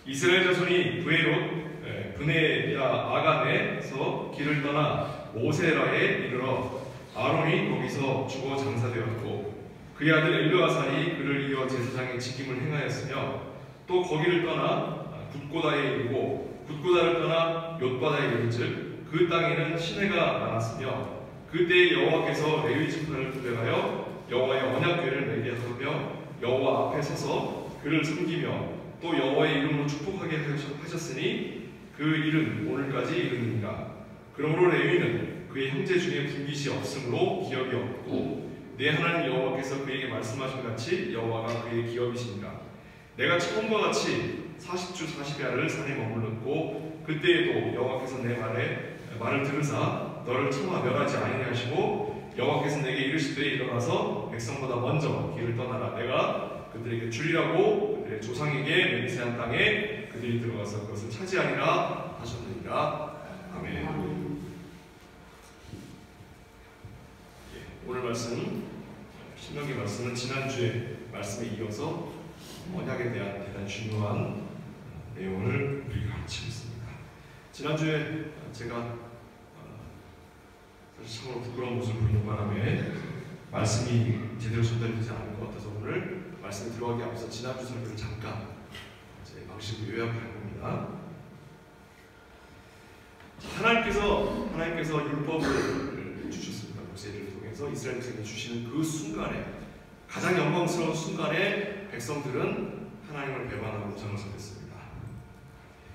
이스라엘 자손이 브네야 아간에서 길을 떠나 모세라에 이르러 아론이 거기서 죽어 장사되었고 그의 아들 엘르아살이 그를 이어 제사장의 직임을 행하였으며 또 거기를 떠나 굿고다에 이르고 굿고다를 떠나 옅바다에 이른즉 그 땅에는 시내가 많았으며 그때 여호와께서 레위 지파를 구별하여 여호와의 언약궤를 매게 하며 여호와 앞에 서서 그를 섬기며 또 여호와의 이름으로 축복하게 하셨으니 그 일은 오늘까지 이르느니라. 그러므로 레위는 그의 형제 중에 불깃이 없으므로 기업이 없고 내 하나님 여호와께서 그에게 말씀하신 같이 여호와가 그의 기업이시니라. 내가 처음과 같이 40주 40야를 산에 머물렀고 그때에도 여호와께서 내 말을 들으사 너를 청하 멸하지 아니하시고 여호와께서 내게 이르시되 일어나서 백성보다 먼저 길을 떠나라. 내가 그들에게 주리라고 그들의 조상에게 맹세한 땅에 그들이 들어가서 그것을 차지하리라 하셨느니라. 아멘. 오늘 말씀 신명기 말씀은 지난주에 말씀에 이어서 언약에 대한 대단히 중요한 내용을 우리가 가르치고 있습니다. 지난주에 제가 사실 참으로 부끄러운 모습을 보이는 바람에 말씀이 제대로 전달이 되지 않을 것 같아서 오늘 말씀에 들어가기 앞서 지난주 설교를 잠깐 제 방식으로 요약을 할 겁니다. 하나님께서 율법을 주셨습니다. 모세를 통해서 이스라엘 백성에게 주시는 그 순간에 가장 영광스러운 순간에 백성들은 하나님을 배반하고 우상을 섬겼습니다.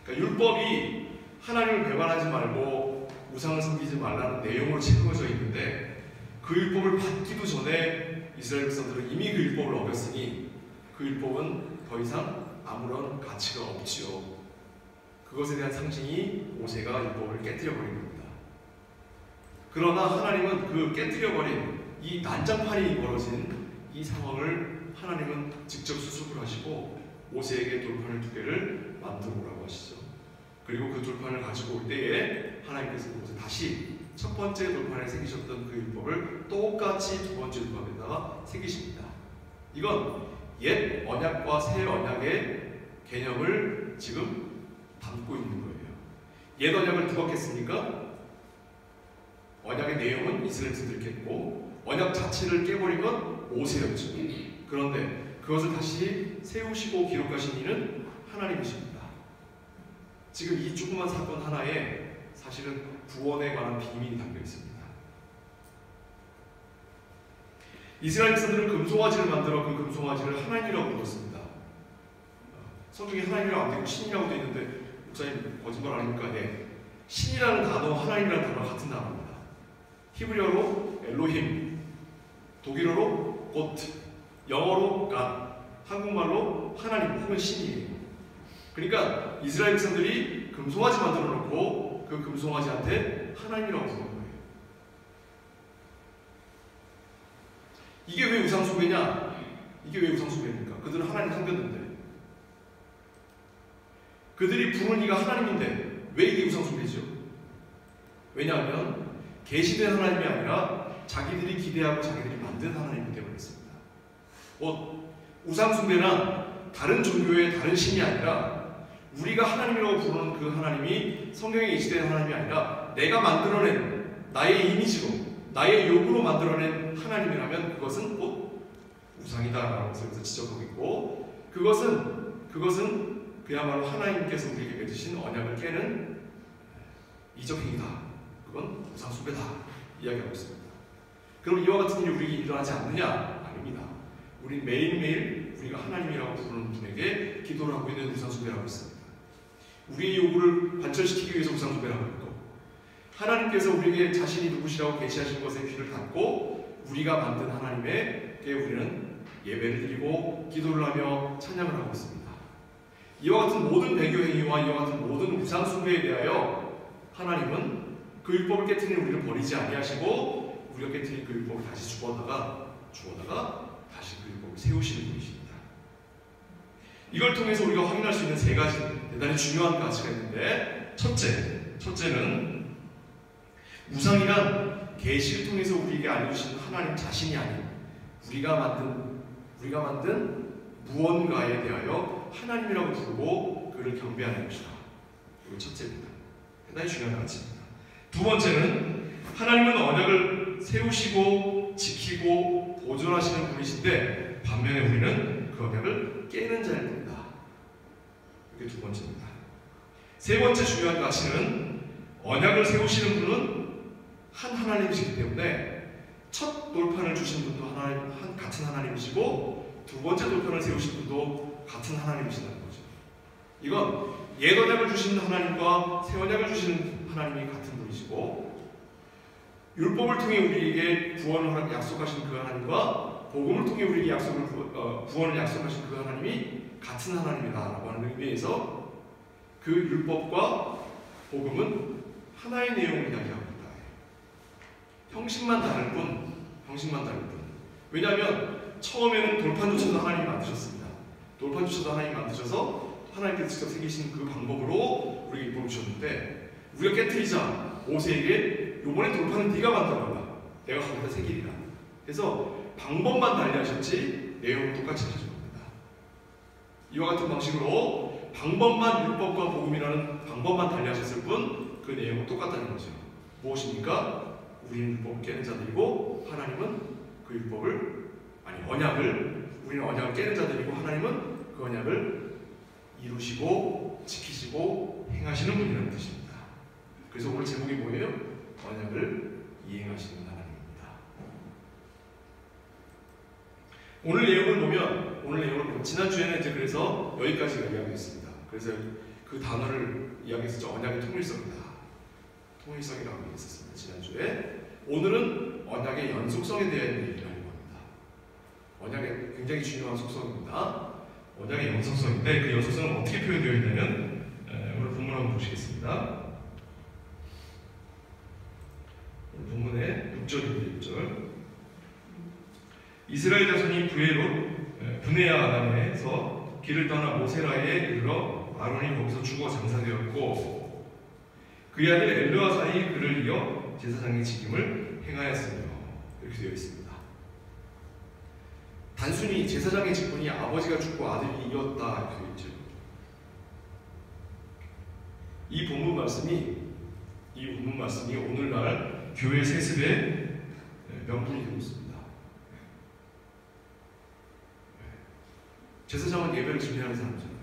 그러니까 율법이 하나님을 배반하지 말고 우상을 섬기지 말라는 내용으로 채워져 있는데 그 율법을 받기도 전에 이스라엘 백성들은 이미 그 율법을 어겼으니 그 율법은 더 이상 아무런 가치가 없지요. 그것에 대한 상징이 모세가 율법을 깨뜨려버린 겁니다. 그러나 하나님은 그 깨뜨려버린 이 난장판이 벌어진 이 상황을 하나님은 직접 수습을 하시고 모세에게 돌판을 2개를 만들어 오라고 하시죠. 그리고 그 돌판을 가지고 올 때에 하나님께서 다시 첫 번째 돌판에 새기셨던 그 율법을 똑같이 두 번째 율법에다가 새기십니다. 이건 옛 언약과 새 언약의 개념을 지금 담고 있는 거예요. 옛 언약을 누가 깼습니까? 언약의 내용은 이스라엘 백성들이 깼고 언약 자체를 깨버린 건 모세였죠. 그런데 그것을 다시 세우시고 기록하신 이는 하나님이십니다. 지금 이 조그만 사건 하나에 사실은 구원에 관한 비밀이 담겨 있습니다. 이스라엘 백성들은 금송아지를 만들어 그 금송아지를 하나님이라고 불렀습니다. 성경에 하나님이라고 안 되고 신이라고 되어 있는데 목사님 거짓말 아닙니까? 네. 신이라는 단어, 하나님이라는 단어가 같은 단어입니다. 히브리어로 엘로힘, 독일어로 고트, 영어로 갓, 한국말로 하나님 혹은 신이에요. 그러니까 이스라엘 백성들이 금송아지 만들어 놓고 그 금송아지한테 하나님이라고 부르는 거예요. 이게 왜 우상숭배냐? 이게 왜 우상숭배입니까? 그들은 하나님 섬겼는데 그들이 부르는 이가 하나님인데 왜 이게 우상숭배죠? 왜냐하면 계시된 하나님이 아니라 자기들이 기대하고 자기들이 만든 하나님이 되어버렸습니다. 우상숭배란 다른 종교의 다른 신이 아니라 우리가 하나님이라고 부르는 그 하나님이 성경에 계시된 하나님이 아니라 내가 만들어낸 나의 이미지로 나의 욕으로 만들어낸 하나님이라면 그것은 곧 우상이다라는 것을 여기서 지적하고 있고 그것은 그야말로 하나님께서 우리에게 맺으신 언약을 깨는 이적행위다. 그건 우상숭배다. 이야기하고 있습니다. 그럼 이와 같은 일이 우리에게 일어나지 않느냐? 아닙니다. 우리 매일매일 우리가 하나님이라고 부르는 분에게 기도를 하고 있는 우상숭배를 하고 있습니다. 우리의 요구를 관철시키기 위해서 우상숭배를 하고 있고 하나님께서 우리에게 자신이 누구시라고 계시하신 것에 귀를 닫고 우리가 만든 하나님에게 우리는 예배를 드리고 기도를 하며 찬양을 하고 있습니다. 이와 같은 모든 배교행위와 이와 같은 모든 우상숭배에 대하여 하나님은 그 율법을 깨트린 우리를 버리지 아니하시고 우리가 깨트린 그 율법을 다시 주어다가 다시 그 율법을 세우시는 분이십니다. 이걸 통해서 우리가 확인할 수 있는 3가지 대단히 중요한 가치가 있는데 첫째는 우상이란 계시를 통해서 우리에게 알려주신 하나님 자신이 아닌 우리가 만든 무언가에 대하여 하나님이라고 부르고 그 그를 경배하는 것이다. 이거 첫째입니다. 대단히 중요한 가치입니다. 두 번째는 하나님은 언약을 세우시고 지키고 보존하시는 분이신데 반면에 우리는 그 언약을 깨는 자일 뿐이다. 이게 두 번째입니다. 세 번째 중요한 가치는 언약을 세우시는 분은 한 하나님이시기 때문에 첫 돌판을 주신 분도 같은 하나님이시고 두 번째 돌판을 세우신 분도 같은 하나님이시다는 거죠. 이건 옛 언약을 주시는 하나님과 새 언약을 주시는 하나님이 같은 분이시고 율법을 통해 우리에게 구원을 약속하신 그 하나님과 복음을 통해 우리에게 구원을 약속하신 그 하나님이 같은 하나님이다라고 하는 의미에서 그 율법과 복음은 하나의 내용을 이야기합니다. 형식만 다를 뿐. 왜냐하면 처음에는 돌판조차도 하나님이 만드셨습니다. 돌판조차도 하나님이 만드셔서 하나님께서 직접 새기신 그 방법으로 우리에게 율법을 주셨는데 우리가 깨트리자 모세에게 요번에 돌판은 네가 만들어라. 내가 거기다 새기리라. 그래서 방법만 달리하셨지 내용은 똑같이 하신 겁니다. 이와 같은 방식으로 방법만 율법과 복음이라는 방법만 달리하셨을 뿐 그 내용은 똑같다는 거죠. 무엇입니까? 우리는 율법을 깨는 자들이고 하나님은 그 우리는 언약을 깨는 자들이고 하나님은 그 언약을 이루시고 지키시고 행하시는 분이라는 뜻입니다. 그래서 오늘 제목이 뭐예요? 언약을 이행하시는 하나님입니다. 오늘 내용을 보면 지난주에는 이제 그래서 여기까지가 이야기했습니다. 그래서 그 단어를 이야기했었죠. 언약의 통일성이라고 얘기했었습니다. 지난주에. 오늘은 언약의 연속성에 대한 얘기를 하려고 합니다. 언약의 굉장히 중요한 속성입니다. 언약의 연속성인데 그 연속성은 어떻게 표현되어 있냐면 오늘 본문 한번 보시겠습니다. 오늘 본문의 6절입니다. 6절. 이스라엘 자손이 브네아 아담에서 길을 떠나 모세라에 이르러 아론이 거기서 죽어 장사되었고 그의 아들 엘르아살이 그를 이어 제사장의 직임을 행하였으며 이렇게 되어 있습니다. 단순히 제사장의 직분이 아버지가 죽고 아들이 이었다 이렇게 되어 있죠. 이 본문 말씀이 오늘날 교회 세습의 명분이 되고 있습니다. 제사장은 예배를 준비하는 사람이잖아요.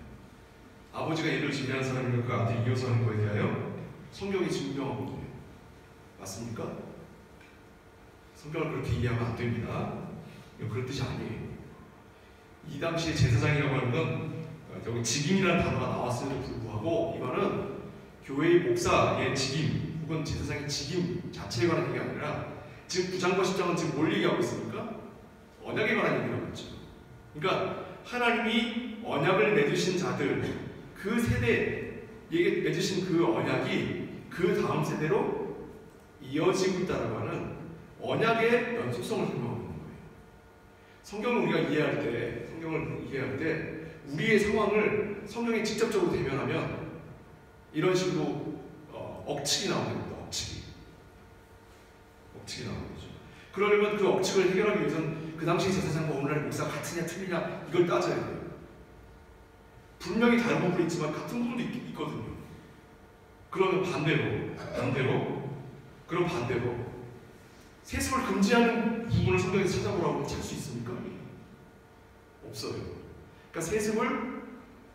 아버지가 예배를 준비하는 사람이면 그 아들이 이어서 하는 거에 대하여 성경이 증명하거든요. 맞습니까? 성경을 그렇게 이해하면 안 됩니다. 그런 뜻이 아니에요. 이 당시에 제사장이라고 하는 건 여기 직임이라는 단어가 나왔음에도 불구하고 이거는 교회의 목사의 직임 혹은 제사장의 직임 자체에 관한 얘기가 아니라 지금 9장과 10장은 지금 뭘 얘기하고 있습니까? 언약에 관한 얘기를 하고 있죠. 그러니까 하나님이 언약을 맺으신 자들 그 세대에게 맺으신 그 언약이 그 다음 세대로 이어지고 있다고 하는 언약의 연속성을 설명하고 있는 거예요. 성경을 우리가 이해할 때 우리의 상황을 성경에 직접적으로 대면하면 이런 식으로 억측이 나오는 겁니다. 억측이 나오는 거죠. 그러려면 그 억측을 해결하기 위해서는 그 당시 제사장과 오늘날의 목사가 같으냐 틀리냐 이걸 따져야 돼요. 분명히 다른 부분이 있지만 같은 부분도 있거든요. 그러면 반대로 세습을 금지하는 부분을 성경에서 찾아보라고 찾을 수 있습니까? 없어요. 그러니까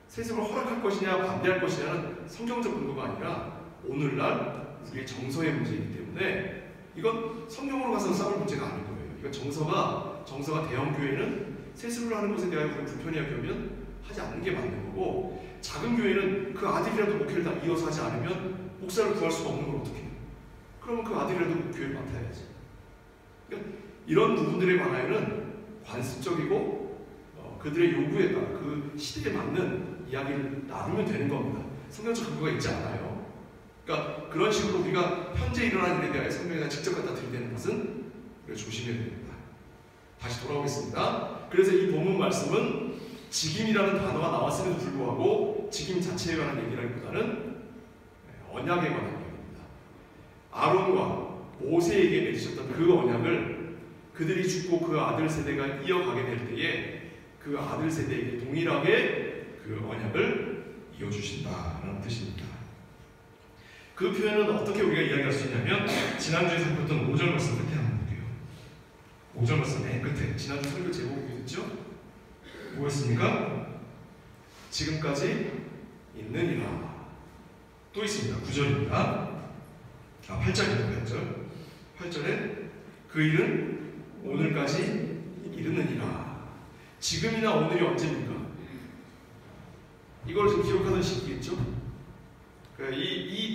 세습을 허락할 것이냐 반대할 것이냐는 성경적 근거가 아니라 오늘날 우리의 정서의 문제이기 때문에 이건 성경으로 가서 싸울 문제가 아닌 거예요. 이건 정서가 대형 교회는 세습을 하는 것에 대하여 불편해하면 하지 않는 게 맞는 거고 작은 교회는 그 아들이라도 목회를 다 이어서 하지 않으면 목사를 구할 수가 없는 걸 어떻게 해요? 그러면 그 아들이라도 교회를 맡아야지. 그러니까 이런 부분들에 관하여는 관습적이고 그들의 요구에 따라 그 시대에 맞는 이야기를 나누면 되는 겁니다. 성경적 근거가 있지 않아요. 그러니까 그런 식으로 우리가 현재 일어난 일에 대하여 성경에다 직접 갖다 들이대는 것은 우리가 조심해야 됩니다. 다시 돌아오겠습니다. 그래서 이 본문 말씀은 직임이라는 단어가 나왔음에도 불구하고 직임 자체에 관한 얘기라기보다는 언약에 관한 얘기입니다. 아론과 모세에게 맺으셨던 그 언약을 그들이 죽고 그 아들 세대가 이어가게 될 때에 그 아들 세대에게 동일하게 그 언약을 이어주신다라는 뜻입니다. 그 표현은 어떻게 우리가 이야기할 수 있냐면 지난주에 살폈던 5절 말씀 끝에 한번 볼게요. 5절 말씀 맨 끝에 지난주 설교 제목이 뭐였죠? 뭐였습니까? 지금까지 있느니라. 또 있습니다. 9절입니다. 8절입니다. 8절. 8절에 그 일은 오늘까지 이르느니라. 지금이나 오늘이 언제입니까? 이걸 지금 기록하던 시기겠죠? 그러니까 이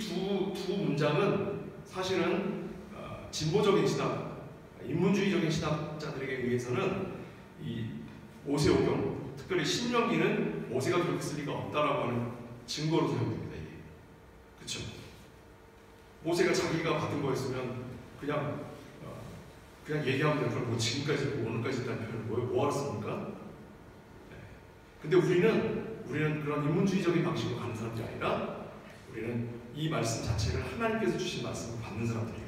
두 문장은 사실은 진보적인 신학, 인문주의적인 신학자들에게 의해서는 이 모세오경, 특별히 신명기는 모세가 그렇게 쓸 리가 없다라고 하는 증거로 사용됩니다. 이게. 그렇죠? 모세가 자기가 받은 거였으면 그냥 얘기하면 되는 걸 뭐 지금까지 있고 오늘까지 있다는 표현을 뭐하러 씁니까? 네. 근데 우리는 그런 인문주의적인 방식으로 가는 사람들이 아니라 우리는 이 말씀 자체를 하나님께서 주신 말씀을 받는 사람들이에요.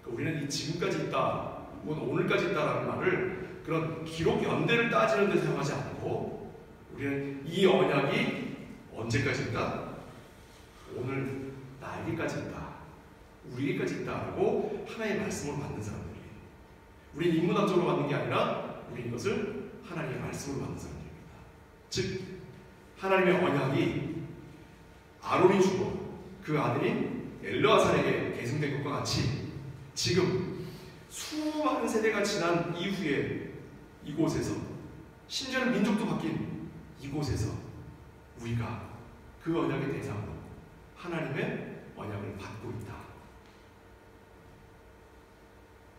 그러니까 우리는 이 지금까지 있다, 혹은 오늘까지 있다라는 말을 그런 기록 연대를 따지는 데 사용하지 않고 우리는 이 언약이 언제까지 있다? 오늘 나에게까지 있다. 우리에게까지 있다라고 하나님의 말씀을 받는 사람들이에요. 우리는 인문학적으로 받는 게 아니라 우리는 이것을 하나님의 말씀으로 받는 사람들입니다. 즉 하나님의 언약이 아론이 죽어 그 아들인 엘르아살에게 계승된 것과 같이 지금 수많은 세대가 지난 이후에 이곳에서 심지어는 민족도 바뀐 이곳에서 우리가 그 언약의 대상으로 하나님의 언약을 받고 있다.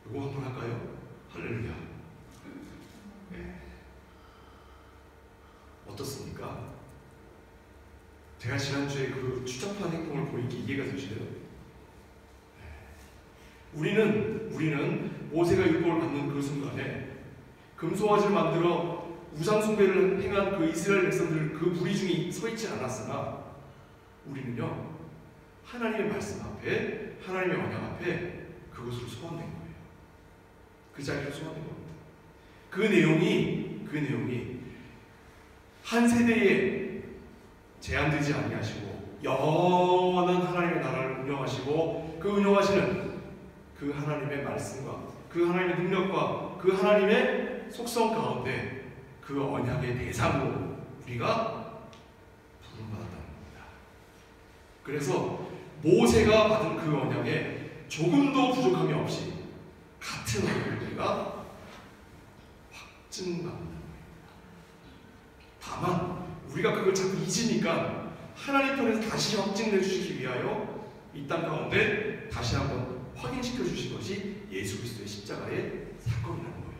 이거 한번 할까요? 할렐루야. 네. 어떻습니까? 제가 지난주에 그 추잡한 행동을 보인 게 이해가 되시나요? 우리는 모세가 율법을 받는 그 순간에 금송아지를 만들어 우상숭배를 행한 그 이스라엘 백성들 그 무리 중에 서 있지 않았으나 우리는요 하나님의 말씀 앞에 하나님의 언약 앞에 그곳으로 소환된 거예요. 그 자리로 소환된 겁니다. 그 내용이 한 세대에 제한되지 아니하시고 영원한 하나님의 나라를 운영하시고 그 운영하시는 그 하나님의 말씀과 그 하나님의 능력과 그 하나님의 속성 가운데 그 언약의 대상으로 우리가 부름받았다는 겁니다. 그래서 모세가 받은 그 언약에 조금도 부족함이 없이 같은 언약을 우리가 확증받는다는 겁니다. 다만 우리가 그걸 자꾸 잊으니까 하나님 편에서 다시 확증해 주시기 위하여 이 땅 가운데 다시 한번 확인시켜 주신 것이 예수 그리스도의 십자가의 사건이라는 거예요.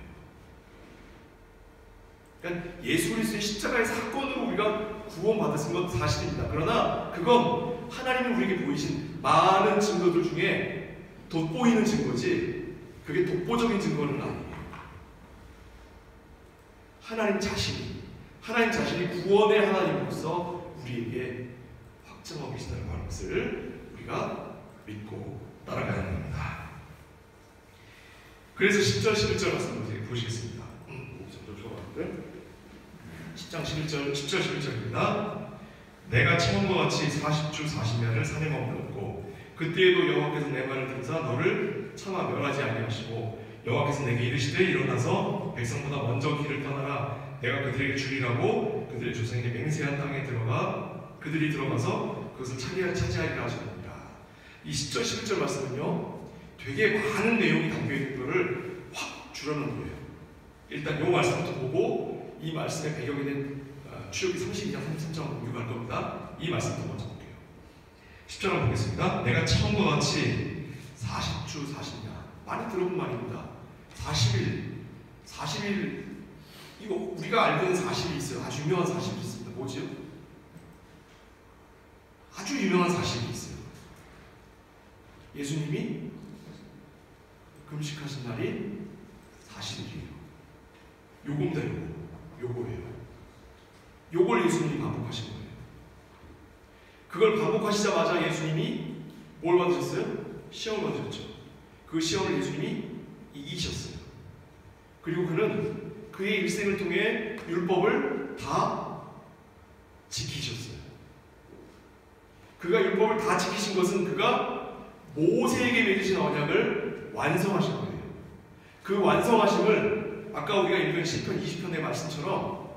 그러니까 예수 그리스도의 십자가의 사건으로 우리가 구원받았은 건 사실입니다. 그러나 그건 하나님이 우리에게 보이신 많은 증거들 중에 돋보이는 증거지 그게 독보적인 증거는 아니에요. 하나님 자신이 구원의 하나님으로서 우리에게 확증하고 계시다는 것을 우리가 믿고 따라가야 합니다. 그래서 10절, 11절 말씀 보시겠습니다. 10장 11절, 10절, 11절입니다. 내가 처음과 같이 40주 40년을 산에 머물렀고 그때에도 여호와께서 내 말을 들으사 너를 차마 멸하지 아니하시고 여호와께서 내게 이르시되 일어나서 백성보다 먼저 길을 떠나라 내가 그들에게 주리라고 그들의 조상에게 맹세한 땅에 그들이 들어가서 그것을 차지하리라 하셨습니다. 이 10절 11절 말씀은요 되게 많은 내용이 담겨있는 것을 확 줄여놓은 거예요. 일단 이 말씀부터 보고 이 말씀의 배경이 된 출애굽기 32장 33장을 공유할 겁니다. 이 말씀부터 먼저 볼게요. 10절 한번 보겠습니다. 내가 처음과 같이 40주 40년 많이 들어본 말입니다. 40일 이거 우리가 알고 있는 40이 있어요. 아주 유명한 40이 있습니다. 뭐지요? 아주 유명한 40이 있어요. 예수님이 금식하신 날이 40일이에요. 요겁니다. 요거예요. 요걸 예수님이 반복하신 거예요. 그걸 반복하시자마자 예수님이 뭘 받으셨어요? 시험을 받으셨죠. 그 시험을 예수님이 이기셨어요. 그리고 그는 그의 일생을 통해 율법을 다 지키셨어요. 그가 율법을 다 지키신 것은 그가 모세에게 맺으신 언약을 완성하신 거예요. 그 완성하심을 아까 우리가 읽은 시편 20편의 말씀처럼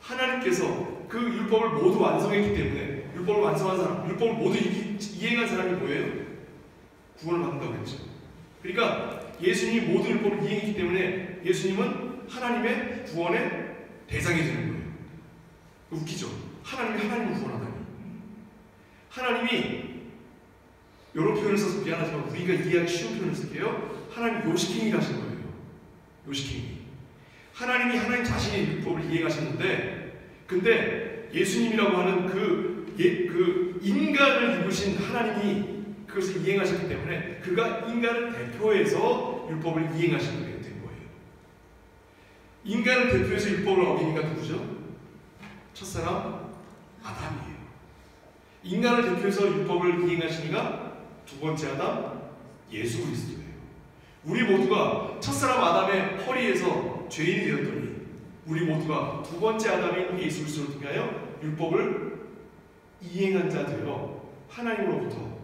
하나님께서 그 율법을 모두 완성했기 때문에 율법을 완성한 사람, 율법을 모두 이행한 사람이 뭐예요? 구원을 받는다고 했죠. 그러니까 예수님이 모든 율법을 이행했기 때문에 예수님은 하나님의 구원의 대상이 되는 거예요. 웃기죠? 하나님을 구원하다니. 하나님이 이런 표현을 써서 미안하지만 우리가 이해하기 쉬운 표현을 쓸게요. 하나님 요식행위를 하신 거예요. 요식행위. 하나님이 하나님 자신의 율법을 이행하셨는데 근데 예수님이라고 하는 그 인간을 입으신 하나님이 그것을 이행하셨기 때문에 그가 인간을 대표해서 율법을 이행하시는 게 된 거예요. 인간을 대표해서 율법을 어긴 이가 누구죠? 첫사람 아담이에요. 인간을 대표해서 율법을 이행하신 이가 두 번째 아담 예수 그리스도예요. 우리 모두가 첫사람 아담의 허리에서 죄인이 되었더니 우리 모두가 두 번째 아담인 예수 그리스도를 통하여 율법을 이행한 자 되어 하나님으로부터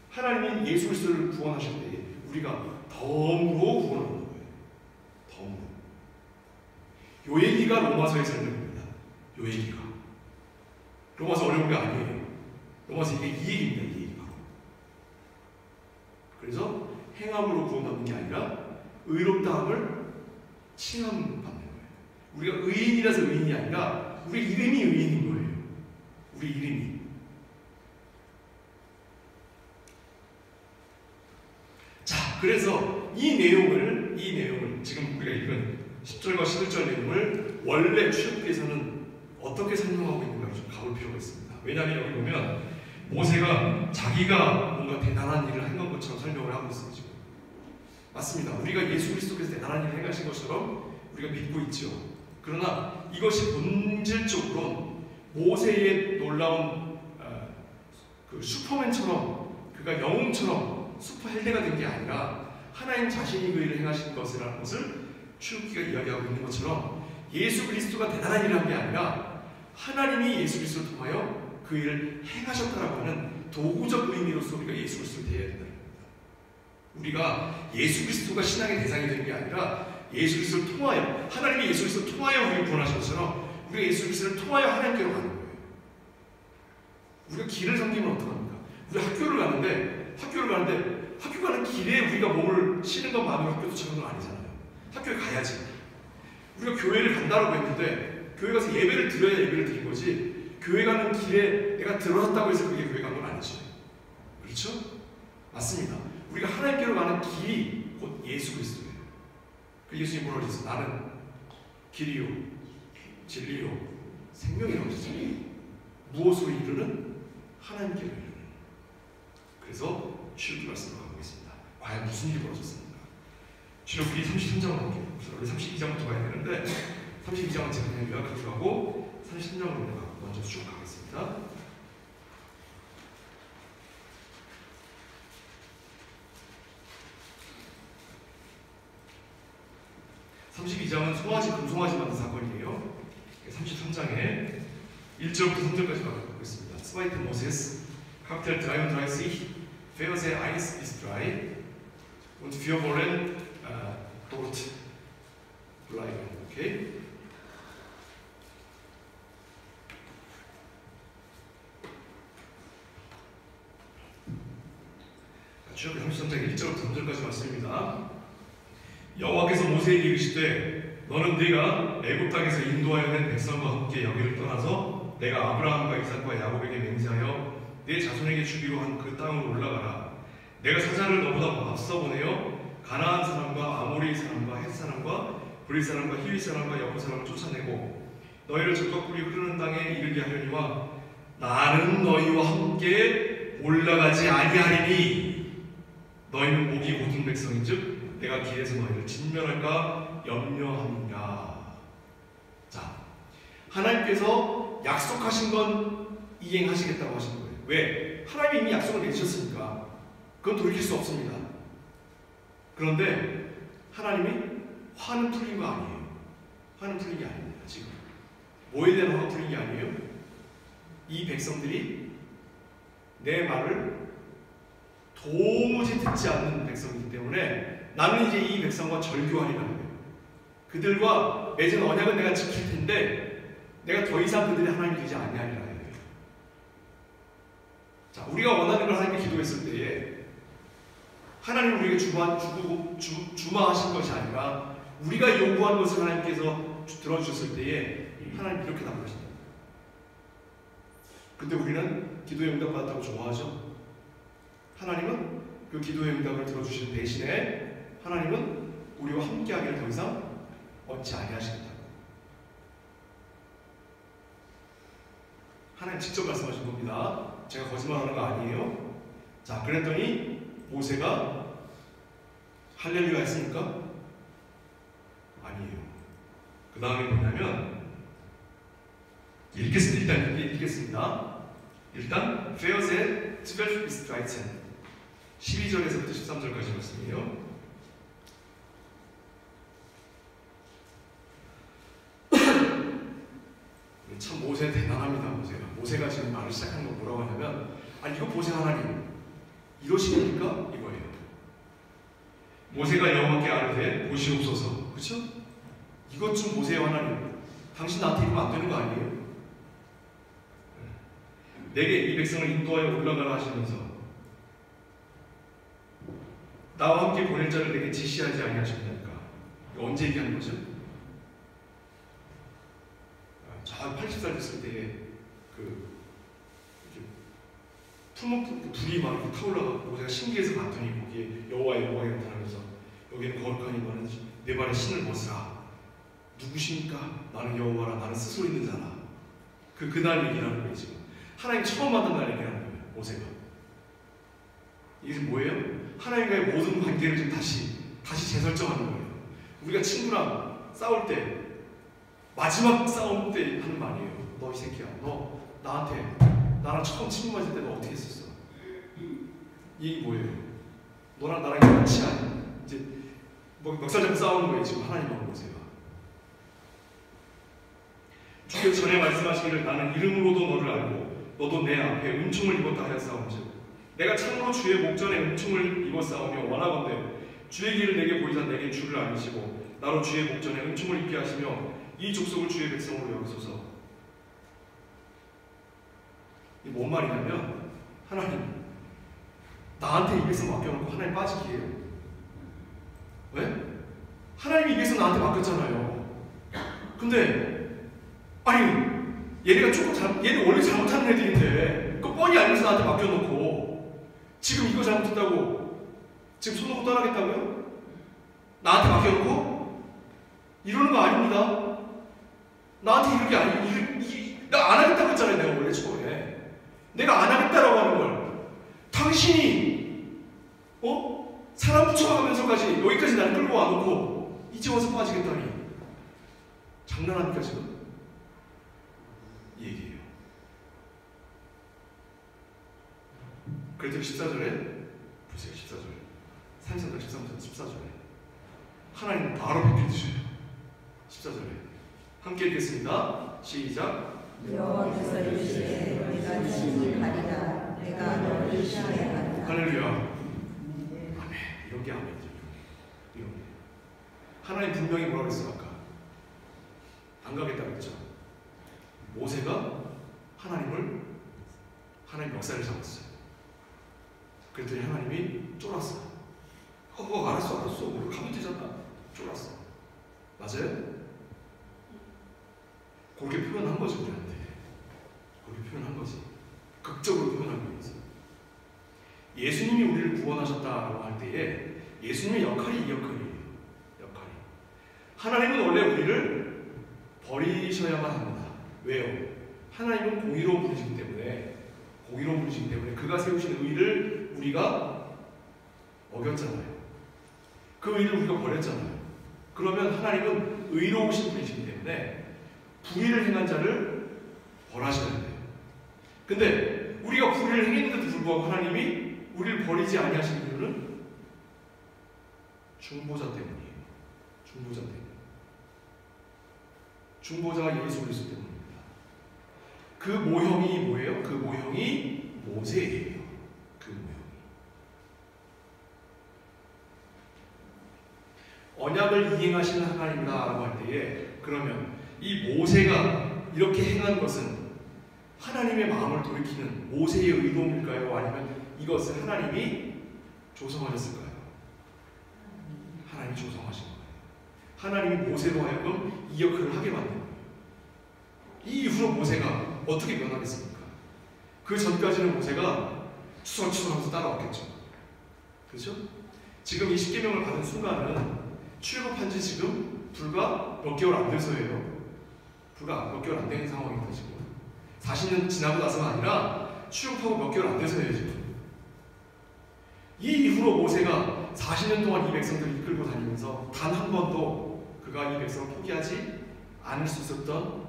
하나님이 예수 그리스도를 구원하실 때에 우리가 덤으로 구원을 얻는 거예요. 덤으로. 요 얘기가 로마서에서 있는 겁니다. 요 얘기가. 로마서 어려운 게 아니에요. 로마서 이게 이 얘기입니다. 이 얘기가. 그래서 행함으로 구원받는 게 아니라 의롭다함을 칭함받는 거예요. 우리가 의인이라서 의인이 아니라 우리 이름이 의인인 거예요. 우리 이름이. 자, 그래서 이 내용을 지금 우리가 읽은 10절과 11절 내용을 원래 출애굽기에서는 어떻게 설명하고 있는가 좀 가볼 필요가 있습니다. 왜냐하면 여기 보면 모세가 자기가 뭔가 대단한 일을 한 것처럼 설명을 하고 있어요. 지금. 맞습니다. 우리가 예수 그리스도께서 대단한 일을 행하신 것처럼 우리가 믿고 있죠. 그러나 이것이 본질적으로 모세의 놀라운 그 슈퍼맨처럼 그가 영웅처럼 슈퍼헬레가 된 게 아니라 하나님 자신이 그 일을 행하신 것이라는 것을 출애굽기가 이야기하고 있는 것처럼 예수 그리스도가 대단한 일을 한 게 아니라 하나님이 예수 그리스도를 통하여 그 일을 행하셨다라고 하는 도구적 의미로서 우리가 예수 그리스도를 대해야 된다는 겁니다. 우리가 예수 그리스도가 신앙의 대상이 되는 게 아니라 예수 그리스도를 통하여 하나님이 예수 그리스도를 통하여 우리를 구원하신 것처럼 우리가 예수 그리스도를 통하여 하나님께로 가는 거예요. 우리가 길을 섬기면 어떡합니까? 우리 학교를 가는데 학교 가는 길에 우리가 몸을 쉬는 것만으로 학교 도착하는 건 아니잖아요. 학교에 가야지. 우리가 교회를 간다고 했는데 교회 가서 예배를 드려야 예배를 드린 거지 교회 가는 길에 내가 들어섰다고 해서 그게 교회 간 건 아니죠. 그렇죠? 맞습니다. 우리가 하나님께로 가는 길이 곧 예수 그리스도예요. 그 예수님이 뭐라고 했어요? 나는 길이요 진리요 생명이라고 했잖아요. 무엇으로 이르는? 하나님께로 이르는. 그래서 출애굽기 말씀을 하고 있습니다. 과연 무슨 일이 벌어졌습니까? 출애굽기 33장을 볼게요. 원래 32장부터 가야 되는데 32장은 제가 그냥 요약하기로 하고 33장으로 먼저 쭉 가겠습니다. 송아지, 금송아지 만든 사건이에요. 33장에 1절부터 3절까지 가고 있습니다. Zweite Moses, Kapitel 33, Verse 1 bis 3 und wir wollen dort bleiben. Okay? 출애굽기 33장 1절부터 3절까지 말씀입니다. 여호와께서 모세에게 이르시되 너는 네가 애굽 땅에서 인도하여 낸 백성과 함께 여기를 떠나서 내가 아브라함과 이삭과 야곱에게 맹세하여 내 자손에게 주기로 한 그 땅으로 올라가라. 내가 사자를 너보다 앞서 보내어 가나안 사람과 아모리 사람과 헷 사람과 브릿 사람과 히윗 사람과 여부 사람을 쫓아내고 너희를 젖과 꿀이 흐르는 땅에 이르게 하려니와 나는 너희와 함께 올라가지 아니하리니 너희는 목이 고든 백성인즉 내가 길에서 너희를 진멸할까 염려함이라. 자, 하나님께서 약속하신 건 이행하시겠다고 하신 거예요. 왜? 하나님이 이미 약속을 내주셨으니까 그건 돌이킬 수 없습니다. 그런데 하나님이 화는 풀린 거 아니에요. 화는 풀린 게 아닙니다. 지금 뭐에 대한 화가 풀린 게 아니에요. 이 백성들이 내 말을 도무지 듣지 않는 백성이기 때문에 나는 이제 이 백성과 절교하리라는 거예요. 그들과 맺은 언약은 내가 지킬 텐데 내가 더 이상 그들의 하나님이 되지 아니하리라는 거예요. 자, 우리가 원하는 걸 하나님께 기도했을 때에 하나님은 우리에게 주마하신 것이 아니라 우리가 요구한 것을 하나님께서 들어주셨을 때에 하나님 이렇게 답하신다. 근데 우리는 기도의 응답 받았다고 좋아하죠? 하나님은 그 기도의 응답을 들어주시는 대신에 하나님은 우리와 함께하기를 더 이상 얻지 아니하신다. 하나님 직접 말씀하신 겁니다. 제가 거짓말하는 거 아니에요. 자, 그랬더니 모세가 할렐루야 했습니까? 아니에요. 그 다음에 뭐냐면 읽겠습니다. 일단 읽겠습니다. 일단 Verse 12 bis 13 12절에서부터 13절까지 말씀이에요. 참 모세 대단합니다. 모세가 지금 말을 시작한 거 뭐라고 하냐면 아니 이거 보세요 하나님 이러시니까 이거예요. 모세가 여호와께 아뢰되 보시옵소서. 그렇죠? 이것 좀 보세요 하나님. 당신 나한테 이러면 안 되는 거 아니에요? 내게 이 백성을 인도하여 올라가라 하시면서 나와 함께 보낼 자를 내게 지시하지 아니하셨습니까? 언제 얘기하는 거죠? 저 80살 됐을 때에 불이 막 타올라가고 제가 신기해서 봤더니 거기에 여호와의 나타나면서 여기는 거룩하니만은 내 발에 신을 벗으라. 누구십니까? 나는 여호와라. 나는 스스로 있는 자라. 그날 얘기라는 거예요. 지금 하나님 처음 만난 날 얘기하는 거예요. 모세가 이게 뭐예요? 하나님과의 모든 관계를 지금 다시 재설정하는 거예요. 우리가 친구랑 싸울 때 마지막 싸움 때 하는 말이에요. 너 이 새끼야, 너 나랑 처음 친구 맞을 때 너 어떻게 했었어? 이게 뭐예요? 너랑 나랑 같이 이제 멱살 잡고 싸우는 거예요. 지금 하나님하고 모세가. 주께서 전에 말씀하시기를 나는 이름으로도 너를 알고 너도 내 앞에 은총을 입었다 하였사온즉 내가 참으로 주의 목전에 은총을 입었사오며 원하건대 주의 길을 내게 보이사 내게 주를 알리시고 나로 주의 목전에 은총을 입게 하시며 이 족속을 주의 백성으로 여기소서. 이게 뭔 말이냐면 하나님 나한테 이 백성 맡겨놓고 하나님 빠지기예요. 왜? 하나님이 이 백성 나한테 맡겼잖아요. 근데 아니 얘네 원래 잘못하는 애들인데 그거 뻔히 알면서 나한테 맡겨놓고 지금 이거 잘못했다고 지금 손 놓고 떠나겠다고요? 나한테 맡겨놓고? 이러는 거 아닙니다. 나한테 이런 게 아니에요. 나 안 하겠다고 했잖아요. 내가 원래 처음에 내가 안 하겠다라고 하는 걸 당신이 사람 붙여가면서까지 여기까지 나를 끌고 와놓고 이제 와서 빠지겠다니 장난합니까 지금? 이 얘기예요. 그랬더니 14절에 보세요. 14절에 33절 13절 14절에 하나님 바로 비켜주셔요. 14절에 함께 읽겠습니다. 시작. 여호와께서 이르시되 내가 친히 가리라. 내가 너를 의지하게 하리라. 할렐루야. 아멘. 이런 게 아멘이죠. 이런 게. 하나님 분명히 뭐라고 했어요 아까? 안 가겠다고 했죠. 모세가 하나님 역사를 잡았어요. 그랬더니 하나님이 쫄았어요. 알았어. 우리 가면 되잖아. 쫄았어. 맞아요? 그렇게 표현한 거지 우리한테. 그렇게 표현한 거지. 극적으로 표현한 거였어. 예수님이 우리를 구원하셨다라고 할 때에 예수님의 역할이 이 역할이에요. 하나님은 원래 우리를 버리셔야만 합니다. 왜요? 하나님은 공의로운 분이시기 때문에 그가 세우신 의를 우리가 어겼잖아요. 그 의를 우리가 버렸잖아요. 그러면 하나님은 의로우신 분이시기 때문에 불의를 행한 자를 벌하셔야 돼요. 근데 우리가 불의를 행했는데도 불구하고 하나님이 우리를 버리지 아니하시는 이유는 중보자 때문이에요. 중보자가 예수 그리스도 때문입니다. 그 모형이 뭐예요? 그 모형이 모세예요. 그 모형이. 언약을 이행하시는 하나님이다라고 할 때에 그러면 이 모세가 이렇게 행한 것은 하나님의 마음을 돌이키는 모세의 의도일까요? 아니면 이것을 하나님이 조성하셨을까요? 하나님이 조성하신 거예요. 하나님이 모세로 하여금 이 역할을 하게 만든 거예요. 이 이후로 모세가 어떻게 변하겠습니까? 그 전까지는 모세가 추성추성하면서 따라왔겠죠. 그렇죠? 지금 이 십계명을 받은 순간은 출애굽한 지 지금 불과 몇 개월 안 돼서예요. 불과 몇 개월 안 되는 상황입니다. 지금 40년 지나고 나서가 아니라 출애굽하고 몇 개월 안 돼서예요. 지금 이 이후로 모세가 40년 동안 이 백성들을 이끌고 다니면서 단 한 번도 그가 이 백성을 포기하지 않을 수 있었던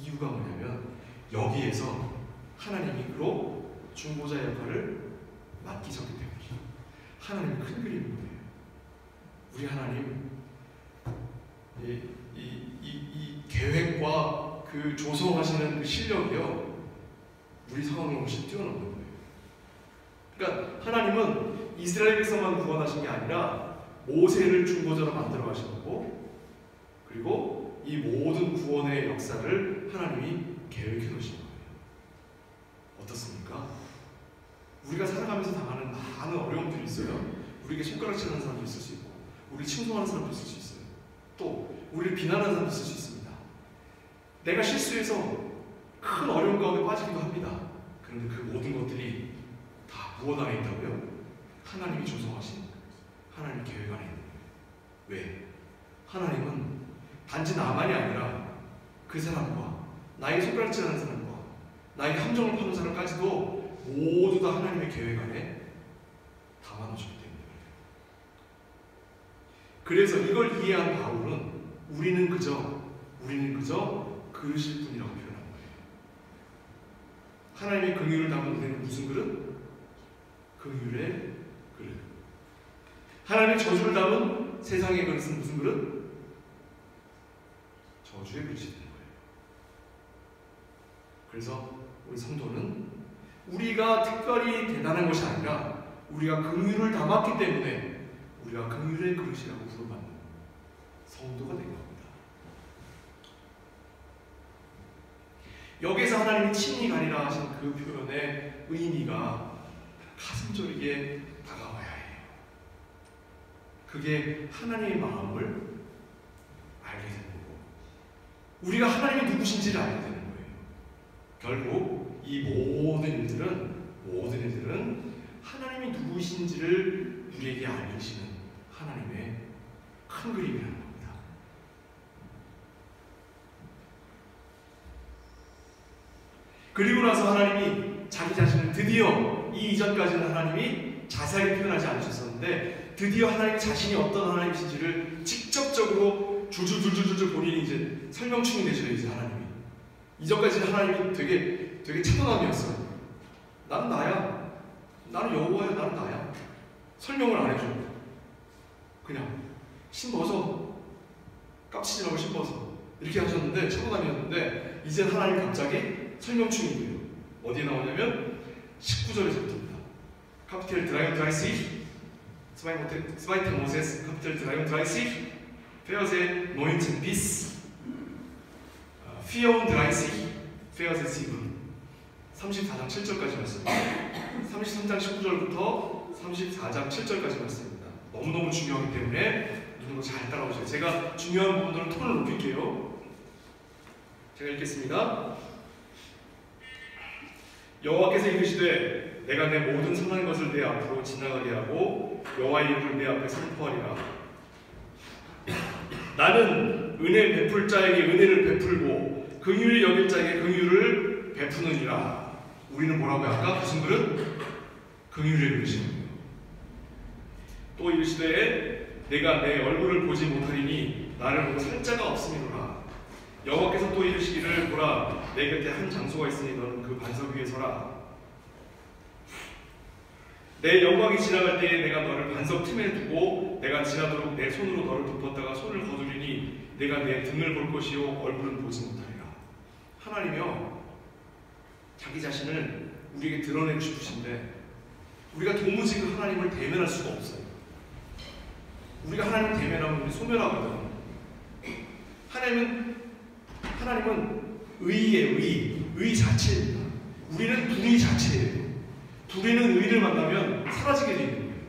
이유가 뭐냐면 여기에서 하나님이 그로 중보자 역할을 맡기셨기 때문이죠. 하나님의 큰 그림인 거예요. 우리 하나님 이 계획과 그 조성하시는 그 실력이요 우리 상황을 훨씬 뛰어넘는 거예요. 그러니까 하나님은 이스라엘 백성만 구원하신 게 아니라 모세를 중보자로 만들어 가신 거고 그리고 이 모든 구원의 역사를 하나님이 계획해 놓으신 거예요. 어떻습니까? 우리가 살아가면서 당하는 많은 어려움들이 있어요. 우리에게 손가락질하는 사람도 있을 수 있고 우리를 칭송하는 사람도 있을 수 있어요. 또 우리를 비난하는 사람도 있을 수 있습니다. 내가 실수해서 큰 어려움 가운데 빠지기도 합니다. 그런데 그 모든 것들이 다 무엇 안에 있다고요? 하나님이 조성하신 하나님 계획 안에 있는 거예요. 왜? 하나님은 단지 나만이 아니라 그 사람과 나에게 손가락질하는 사람과 나에게 함정을 파는 사람까지도 모두 다 하나님의 계획 안에 담아놓으셨기 때문에 그래서 이걸 이해한 바울은 우리는 그저 그릇일 뿐이라고 표현한 거예요. 하나님의 긍휼을 담은 우리는 무슨 그릇? 긍휼의 그릇. 하나님의 저주를 담은 세상의 그릇은 무슨 그릇? 저주의 그릇이 되는 거예요. 그래서 우리 성도는 우리가 특별히 대단한 것이 아니라 우리가 긍휼을 담았기 때문에 우리가 긍휼의 그릇이라고 부름받는 성도가 된 겁니다. 여기서 하나님이 친히 가리라 하신 그 표현의 의미가 가슴 저리게 다가와야 해요. 그게 하나님의 마음을 알게 되는 거고 우리가 하나님이 누구신지를 알게 되는 거예요. 결국 이 모든 일들은 하나님이 누구신지를 우리에게 알리시는 하나님의 큰 그림이라는 겁니다. 그리고 나서 하나님이 자기 자신을 드디어 이 이전까지는 하나님이 자세하게 표현하지 않으셨었는데 드디어 하나님 자신이 어떤 하나님이신지를 직접적으로 줄줄줄줄줄 본인이 이제 설명충이 되셔요. 이제 하나님이 이전까지는 하나님이 되게 차분함이었어요. 나는 나야. 나는 여호와야. 나는 나야. 설명을 안 해줘. 그냥 신 벗어. 깝치지 말고 신 벗어. 이렇게 하셨는데 차분함이었는데 이제 하나님 갑자기 설명충이 돼요. 어디에 나오냐면 19절에서부터입니다. 카피텔 드라이온 드라이시 스바이트 모세스 카피텔 드라이온 드라이시 페어제 노인튼 비스 피어온 드라이시 페어제 지금 34장 7절까지 말씀입니다. 33장 19절부터 34장 7절까지 말씀입니다. 너무너무 중요하기 때문에 눈으로 잘 따라오세요. 제가 중요한 부분들은 톤을 높일게요. 제가 읽겠습니다. 여호와께서 이르시되 내가 내 모든 선한 것을 내 앞으로 지나가게 하고 여호와의 이름을 내 앞에 선포하리라. 나는 은혜 베풀 자에게 은혜를 베풀고 긍휼히 여길 자에게 긍휼을 베푸느니라. 우리는 뭐라고요? 아까 무슨 그릇? 긍휼의 그릇이에요. 또 이르시되 내가 내 얼굴을 보지 못하리니 나를 보고 살 자가 없음이로라. 여호와께서 또 이르시기를 보라 내 곁에 한 장소가 있으니 너는 그 반석 위에 서라. 내 영광이 지나갈 때에 내가 너를 반석 틈에 두고 내가 지나도록 내 손으로 너를 덮었다가 손을 거두리니 내가 내 등을 볼 것이요 얼굴은 보지 못하리라. 하나님이요 자기 자신을 우리에게 드러내고 싶으신데 우리가 도무지 그 하나님을 대면할 수가 없어요. 우리가 하나님을 대면하면 우리 소멸하거든. 하나님은 의의 의 자체입니다. 우리는 불의 자체예요. 불의는 의를 만나면 사라지게 되어 있는 거예요.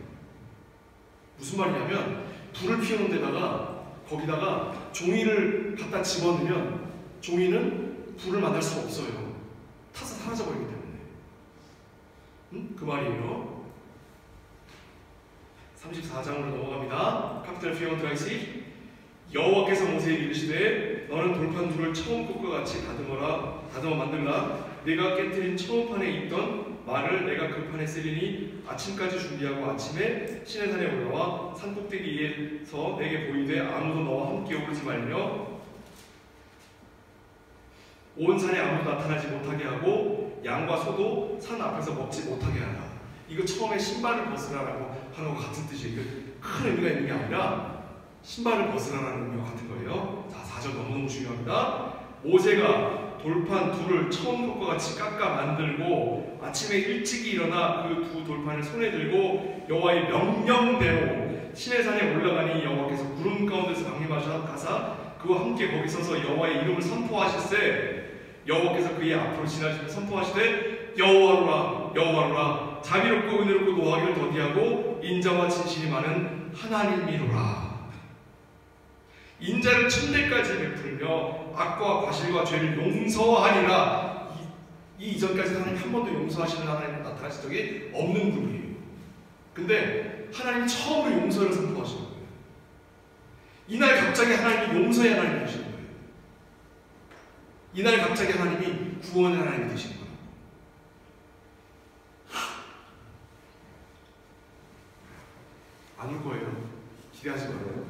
무슨 말이냐면 불을 피우는 데다가 거기다가 종이를 갖다 집어넣으면 종이는 불을 만날 수가 없어요. 타서 사라져버리기 때문에. 그 말이에요. 34장으로 넘어갑니다. 카피텔 피어드라이시 여호와께서 모세에게 이르시되 너는 돌판 둘을 처음 것과 같이 다듬어 만들라. 네가 깨뜨린 처음 판에 있던 말을 내가 그 판에 쓰리니 아침까지 준비하고 아침에 시내산에 올라와 산꼭대기에서 내게 보이되 아무도 너와 함께 오르지 말며 온 산에 아무도 나타나지 못하게 하고 양과 소도 산 앞에서 먹지 못하게 하라. 이거 처음에 신발을 벗으라라고 하는 것 같은 뜻이에요. 큰 의미가 있는 게 아니라 신발을 벗으라라는 의미와 같은 거예요. 자, 4절 너무너무 중요합니다. 모세가 돌판 둘을 처음 것과 같이 깎아 만들고 아침에 일찍이 일어나 그 두 돌판을 손에 들고 여호와의 명령대로 시내산에 올라가니 여호와께서 구름 가운데서 강림하셔서 그와 함께 거기 서서 여호와의 이름을 선포하실세 여호와께서 그의 앞으로 지나시며 선포하시되 여호와로라 여호와로라 자비롭고 은혜롭고 노하기를 더디하고 인자와 진실이 많은 하나님이로라. 인자를 천대까지 베풀며 악과 과실과 죄를 용서하리라. 이 이전까지 하나님 한 번도 용서하시는 하나님은 나타나신 적이 없는 분이에요. 근데 하나님이 처음으로 용서를 선포하시는 거예요. 이날 갑자기 하나님이 용서의 하나님이 되시는 거예요. 이날 갑자기 하나님이 구원의 하나님이 되시는 거예요. 안 올 거예요. 기대하지 말아요.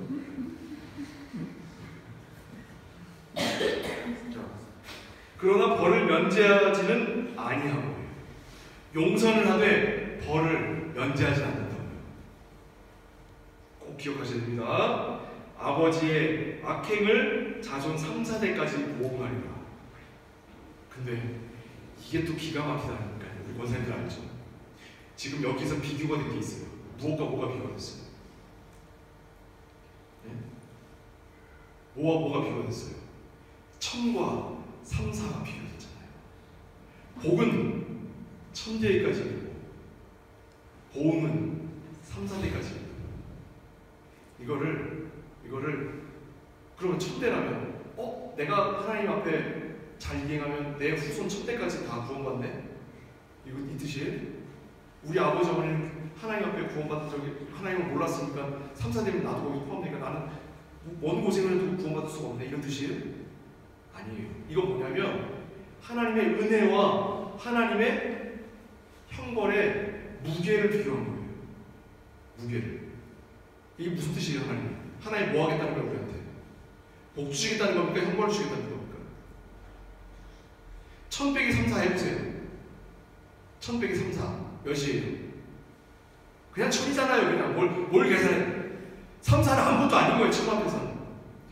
그러나 벌을 면제하지는 아니하고 용서는 하되 벌을 면제하지 않는다고요. 꼭 기억하셔야 됩니다. 아버지의 악행을 자손 3, 4대까지 보호하리라. 근데 이게 또 기가 막히다니까요. 우리 원사님들 알죠? 지금 여기서 비교가 된 게 있어요. 무엇과 뭐가 비교가 됐어요? 네? 뭐와 뭐가 비교가 됐어요? 천과 3, 4가 비교됐잖아요. 복은 천대까지 있고 보험은 3, 4대까지 있고 이거를 그러면 천대라면 내가 하나님 앞에 잘 이행하면 내 후손 천대까지 다 구원받네? 이거 이 뜻이에요? 우리 아버지 어머니는 하나님 앞에 구원받은 적이 하나님을 몰랐으니까 3, 4대면 나도 거기 포함되니까 나는 뭔 고생을 해도 구원받을 수가 없네 이런 뜻이에요? 아니에요. 이건 뭐냐면 하나님의 은혜와 하나님의 형벌의 무게를 비교한 거예요. 무게를. 이게 무슨 뜻이에요? 하나님 뭐 하겠다는 거예요? 우리한테 복 주시겠다는 겁니까? 형벌을 주시겠다는 겁니까? 1000 빼기 3, 4 해보세요. 1000 빼기 3, 4 몇이에요? 그냥 1000이잖아요. 그냥 뭘 계산해. 3, 4는 아무것도 아닌 거예요. 1000 앞에서는.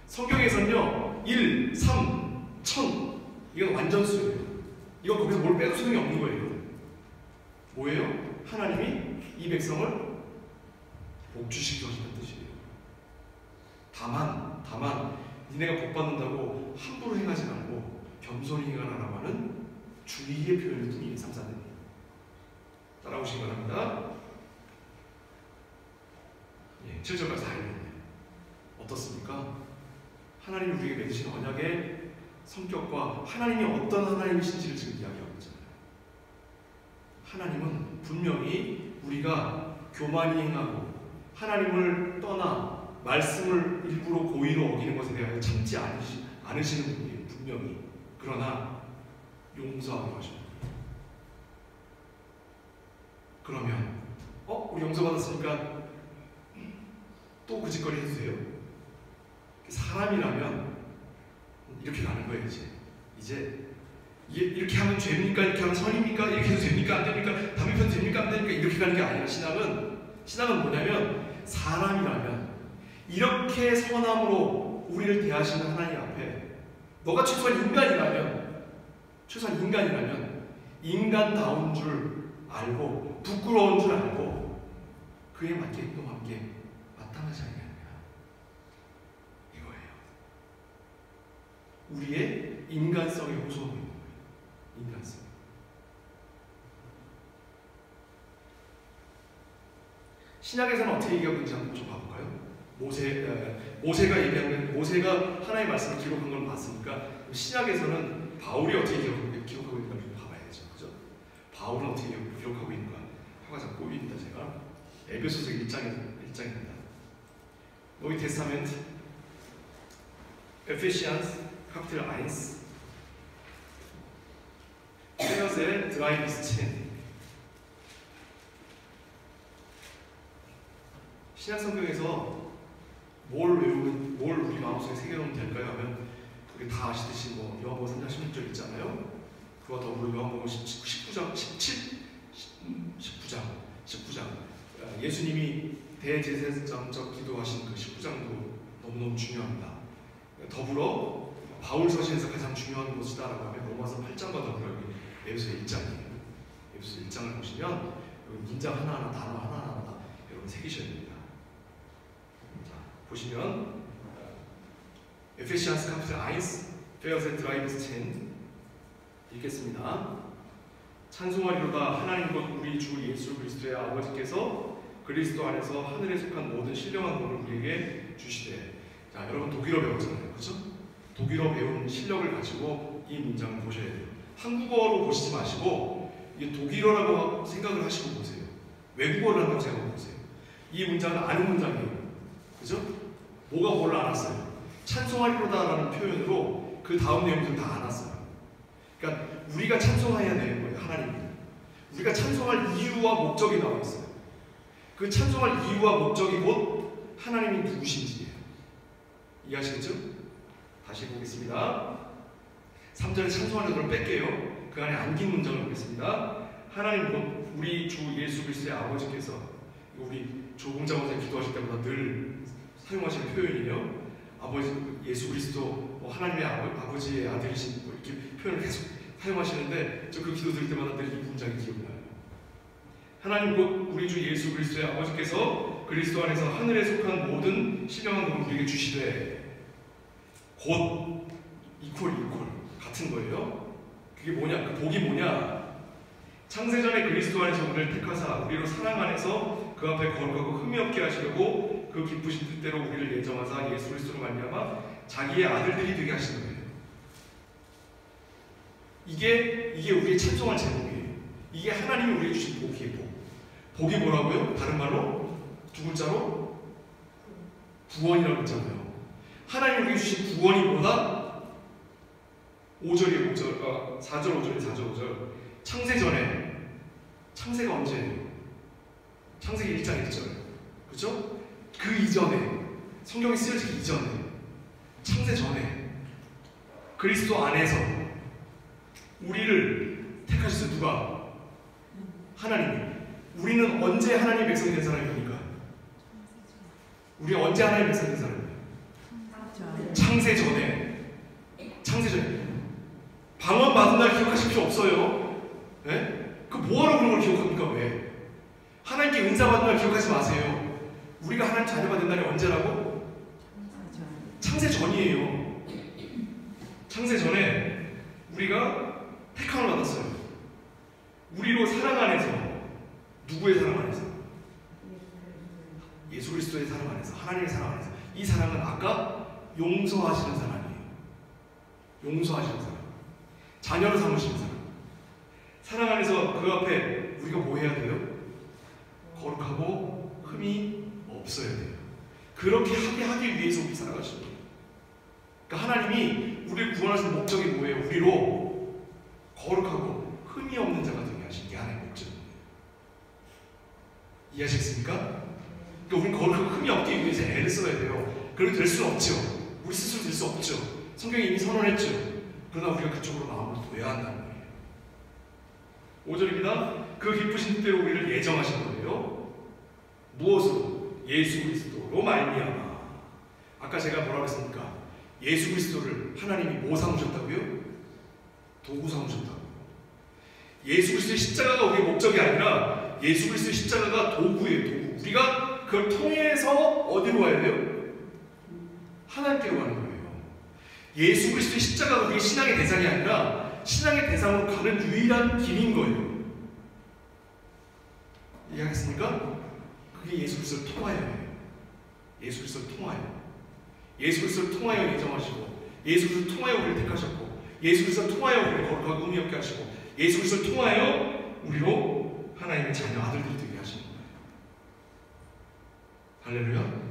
성경에서는요 1, 3, 1000 이건 완전수예요. 이거 거기서 뭘 빼도 소용이 없는 거예요. 뭐예요? 하나님이 이 백성을 복 주시기 하신다는 뜻이에요. 다만 니네가 복 받는다고 함부로 행하지 말고 겸손히 행하라고 하는 주의의 표현을 뿐이에요. 3, 4는 따라오시기 바랍니다. 7절까지 다 읽었네. 어떻습니까? 하나님이 우리에게 맺으신 언약의 성격과 하나님이 어떤 하나님이신지를 지금 이야기하고 있잖아요. 하나님은 분명히 우리가 교만히 행하고 하나님을 떠나 말씀을 일부러 고의로 어기는 것에 대하여 참지 않으시는 분이에요. 분명히. 그러나 용서하고 하십니다. 그러면 우리 용서받았으니까 또 그 짓거리 해도 돼요? 사람이라면 이렇게 가는 거예요. 이제 이렇게 하면 죄입니까? 이렇게 하면 선입니까? 이렇게 해도 됩니까? 안 됩니까? 담배 펴도 됩니까? 안 됩니까? 이렇게 가는 게 아니라 신앙은 뭐냐면 사람이라면 이렇게 선함으로 우리를 대하시는 하나님 앞에 너가 최소한 인간이라면 인간다운 줄 알고 부끄러운 줄 알고 그에 맞게 행동하게 마땅하지 않느냐 이거예요. 우리의 인간성에 호소하고 있는 거예요. 인간성. 신약에서는 어떻게 얘기하고 있는지 한번 좀 봐볼까요? 모세가 얘기하는 모세가 하나님의 말씀을 기록한 걸 봤으니까 신약에서는 바울이 어떻게 기록하고 있는가 좀 봐봐야죠, 그죠? 바울은 어떻게 기록하고 있는가 화가 잘 꼬입니다. 제가 에베소서 1장입니다. Neue Testament, Ephesians Kapitel 1, Verse 3 bis 10. 신약 성경에서 뭘 우리 마음속에 새겨놓으면 될까요? 하면 우리 다 아시듯이 뭐 요한복음 3장 16절 있잖아요. 그와 더불어 요한복음 19장 예수님이 대제사장적 기도하신 그 19장도 너무너무 중요합니다. 더불어 바울 서신에서 가장 중요한 곳이다라고 하면 로마서 8장과 더불어 에베소 1장이에요. 에베소 1장을 보시면 여기 문장 하나하나 단어 하나하나 다 여러분 새기셔야 됩니다. 보시면 Ephesians Kapitel 1, Verse 3 bis 10 읽겠습니다. 찬송하리로다 하나님 곧 우리 주 예수 그리스도의 아버지께서 그리스도 안에서 하늘에 속한 모든 신령한 것을 우리에게 주시되. 자, 여러분 독일어 배웠잖아요, 그렇죠? 독일어 배운 실력을 가지고 이 문장을 보셔야 돼요. 한국어로 보시지 마시고 이게 독일어라고 생각을 하시고 보세요. 외국어를 한다고 생각하고 보세요. 이 문장은 아는 문장이에요. 그죠? 뭐가 뭘 알았어요? 찬송하리로다라는 표현으로 그 다음 내용들 다 알았어요. 그러니까 우리가 찬송해야 되는 거예요. 하나님을. 우리가 찬송할 이유와 목적이 나와 있어요. 그 찬송할 이유와 목적이 곧 하나님이 누구신지예요. 이해하시겠죠? 다시 보겠습니다. 3절에 찬송하리로다를 뺄게요. 그 안에 안긴 문장을 보겠습니다. 하나님 곧 우리 주 예수 그리스도의 아버지께서, 우리 조봉자원사 기도하실 때마다 늘 사용하시는 표현이에요. 아버지 예수 그리스도 하나님의 아버지의 아들이신 이렇게 표현을 계속 사용하시는데 저 그 기도 드릴 때마다 늘 이 문장이 기억나요. 하나님 곧 우리 주 예수 그리스도의 아버지께서 그리스도 안에서 하늘에 속한 모든 신령한 것을 우리에게 주시되. 곧 이퀄 같은 거예요. 그게 뭐냐? 그 복이 뭐냐? 창세전에 그리스도 안에서 우리를 택하사 우리로 사랑 안에서 그 앞에 거룩하고 흠이 없게 하시려고 그 기쁘신 뜻대로 우리를 예정하사 예수 그리스도로 말미암아 자기의 아들들이 되게 하시는 거예요. 이게 우리의 찬송할 제목이에요. 이게 하나님이 우리에게 주신 복이에요. 복이 뭐라고요? 다른 말로 두 글자로 구원이라고 했잖아요. 하나님이 우리에게 주신 구원이 뭐다? 4절 5절. 창세전에, 창세가 언제예요? 창세기 1장 1절. 그죠? 그 이전에, 성경이 쓰여지기 이전에, 창세전에 그리스도 안에서 우리를 택하셨어요. 누가? 하나님이. 우리는 언제 하나님의 백성이 된 사람입니까? 우리 언제 하나님의 백성이 된 사람입니까? 창세전에. 방언 받은 날 기억하실 필요 없어요. 네? 그 뭐하러 그런 걸 기억합니까? 왜? 하나님께 은사 받은 날 기억하지 마세요. 우리가 하나님 자녀가 된 날이 언제라고? 창세전이에요. 창세전에 우리가 택함을 받았어요. 우리로 사랑 안에서. 누구의 사랑 안에서? 예수 그리스도의 사랑 안에서. 하나님의 사랑 안에서. 이 사랑은 아까 용서하시는 사랑이에요. 용서하시는 사랑. 자녀로 삼으시는 사랑. 사랑 안에서 그 앞에 우리가 뭐 해야 돼요? 거룩하고 흠이 없어야 돼요. 그렇게 하기 위해서 우리 살아가시는 거예요. 그러니까 하나님이 우리를 구원하신 목적이 뭐예요? 우리로 거룩하고 흠이 없는 자가 되게 하시는 게 하나님의 목적입니다. 이해하시겠습니까? 그러니까 우리는 거룩하고 흠이 없기 위해서 애를 써야 돼요. 그렇게 될 수는 없죠. 우리 스스로 될 수 없죠. 성경이 이미 선언했죠. 그러나 우리가 그쪽으로 마음을 둬야 한다는 거예요. 5절입니다. 그 기쁘신 뜻대로 우리를 예정하신 거예요. 무엇으로? 예수 그리스도로 말미암아. 아까 제가 뭐라고 했습니까? 예수 그리스도를 하나님이 뭐 삼으셨다고요? 도구 삼으셨다고. 예수 그리스도의 십자가가 우리의 목적이 아니라 예수 그리스도의 십자가가 도구예요. 도구. 우리가 그걸 통해서 어디로 가야 돼요? 하나님께로 가는 거예요. 예수 그리스도의 십자가가 우리의 신앙의 대상이 아니라 신앙의 대상으로 가는 유일한 길인 거예요. 이해하겠습니까? 그게 예수 그리스도를 통하여예요. 예수 그리스도를 통하여. 예수 그리스도를 통하여 예정하시고, 예수 그리스도를 통하여 우리를 택하셨고, 예수 그리스도를 통하여 우리를 거룩하고 의미 없게 하시고, 예수 그리스도를 통하여 우리로 하나님의 자녀 아들들이 되게 하시는 거예요. 할렐루야.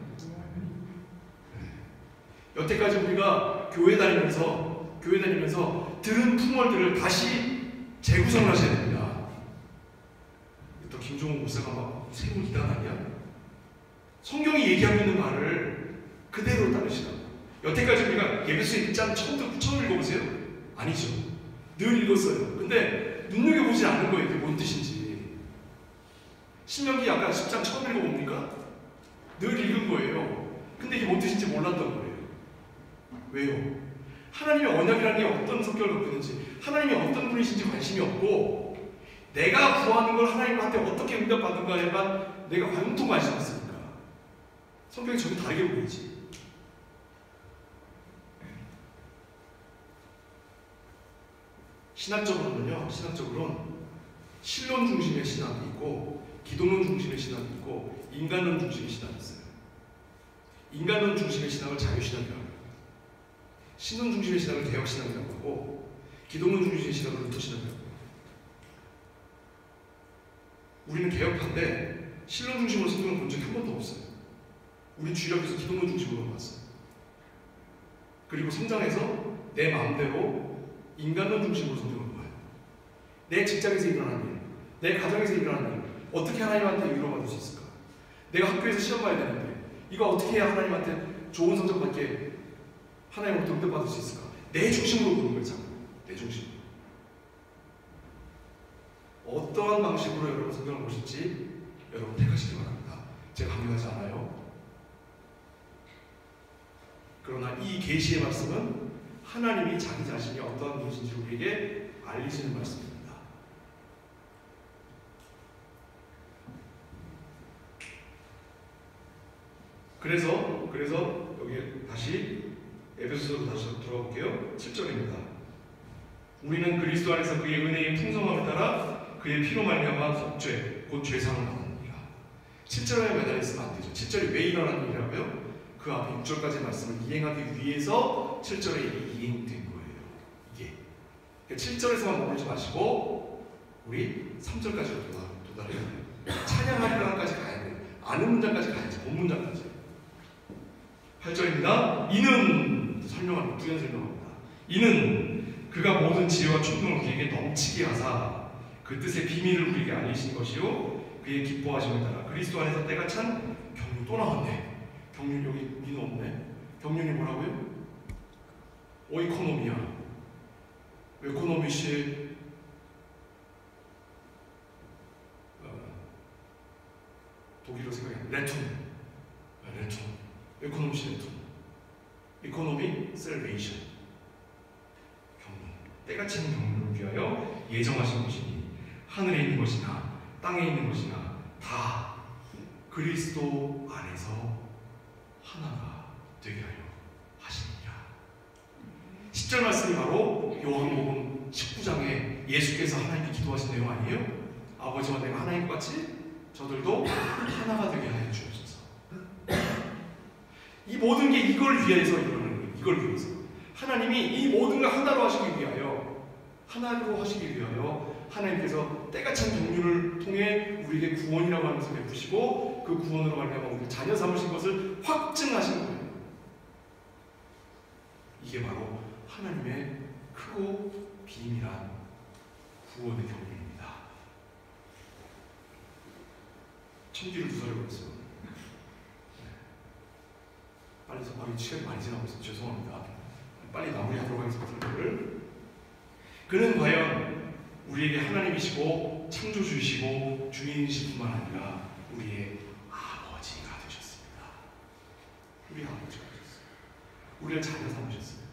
여태까지 우리가 교회 다니면서 들은 풍월들을 다시 재구성을 하셔야 됩니다. 또 김종훈 목사가 막 세운 이단 아니야? 성경이 얘기하고 있는 말을 그대로 따르시라고. 여태까지 우리가 예배소에 1장 처음 읽어보세요? 아니죠. 늘 읽었어요. 근데 눈여겨보지 않는 거예요. 이게 뭔 뜻인지. 신명기 아까 10장 처음 읽어봅니까? 늘 읽은 거예요. 근데 이게 뭔 뜻인지 몰랐던 거예요. 왜요? 하나님의 언약이라는 게 어떤 성격을 갖고 있는지, 하나님이 어떤 분이신지 관심이 없고, 내가 구하는 걸 하나님한테 어떻게 응답받는가에만 내가 관통 관심 있으니까 성경이 전혀 다르게 보이지. 신학적으로는 신론 중심의 신학이 있고, 기독론 중심의 신학이 있고, 인간론 중심의 신학이 있어요. 인간론 중심의 신학을 자유신학이라고 해요. 신론 중심의 신학을 개혁신학이라고 하고, 기독론 중심의 신학을 루터신학이라고 해요. 우리는 개혁파인데 신론 중심으로 성경을 본 적이 한 번도 없어요. 우리 주일학교에서 기독론 중심으로 봤어요. 그리고 성장해서 내 마음대로 인간론 중심으로 성경을 봐요. 내 직장에서 일어나는 일, 내 가정에서 일어나는 일, 어떻게 하나님한테 위로받을 수 있을까? 내가 학교에서 시험 봐야 되는데 이거 어떻게 해야 하나님한테 좋은 성적 받게 하나님으로부터 응답받을 수 있을까? 내 중심으로 보는 거예요. 자꾸 내 중심으로. 어떠한 방식으로 여러분 성경을 보실지 여러분 택하시기 바랍니다. 제가 강요하지 않아요. 그러나 이 계시의 말씀은 하나님이 자기 자신이 어떠한 분이신지 우리에게 알리시는 말씀입니다. 그래서 여기 다시 에베소서로 다시 들어가 볼게요. 7절입니다. 우리는 그리스도 안에서 그의 은혜의 풍성함을 따라 그의 피로 말미암아 속죄 곧 죄상을 받느니라. 7절에 매달려 있으면 안 되죠. 7절이 왜 일어난 일이라고요? 그 앞에 6절까지의 말씀을 이행하기 위해서 7절에 이행된 거예요. 이게. 그러니까 7절에서만 머물지 마시고 우리 3절까지로 도달해야 돼요. 찬양하리라까지 가야 돼요. 아는 문장까지 가야지. 본 문장까지. 8절입니다. 이는 설명합니다. 부연 설명합니다. 이는 그가 모든 지혜와 총명을 우리에게 넘치게 하사 그 뜻의 비밀을 우리에게 알리신 것이요 그의 기뻐하심을 따라 그리스도 안에서 때가 찬 경륜. 또 나왔네. 경륜. 여기 민호 없네. 경륜이 뭐라고요? 오이코노미야. 에코노미시 독일어 생각이 안 나. 레톤. 에코노미시 레톤. 이코노미 셀베이션. 경륜. 때가 찬 경륜을 위하여 예정하신 것이니 하늘에 있는 것이나 땅에 있는 것이나 다 그리스도 안에서 하나가 되게 하여 하시느니라. 10절 말씀이 바로 요한복음 19장에 예수께서 하나님께 기도하신 내용 아니에요? 아버지와 내가 하나님과 같이 저들도 하나가 되게 하여 주옵소서. 이 모든 게 이걸 위해서 일어나는 거예요. 이걸 위해서 하나님이 이 모든 걸 하나로 하시기 위하여 하나님께서 때가 찬 경륜을 통해 우리에게 구원이라고 하면서 베푸시고 그 구원으로 말미암아 우리 자녀 삼으신 것을 확증하신 거예요. 이게 바로 하나님의 크고 비밀한 구원의 경륜입니다. 천기를 두사려고 했어요. 빨리 시간이 많이 지나고 있어서 죄송합니다. 빨리 마무리하도록 하겠습니다. 그는 과연 우리에게 하나님이시고 창조주이시고 주인이실 뿐만 아니라 우리의 아버지가 되셨습니다. 우리 아버지가 되셨어요. 우리를 자녀 삼으셨어요.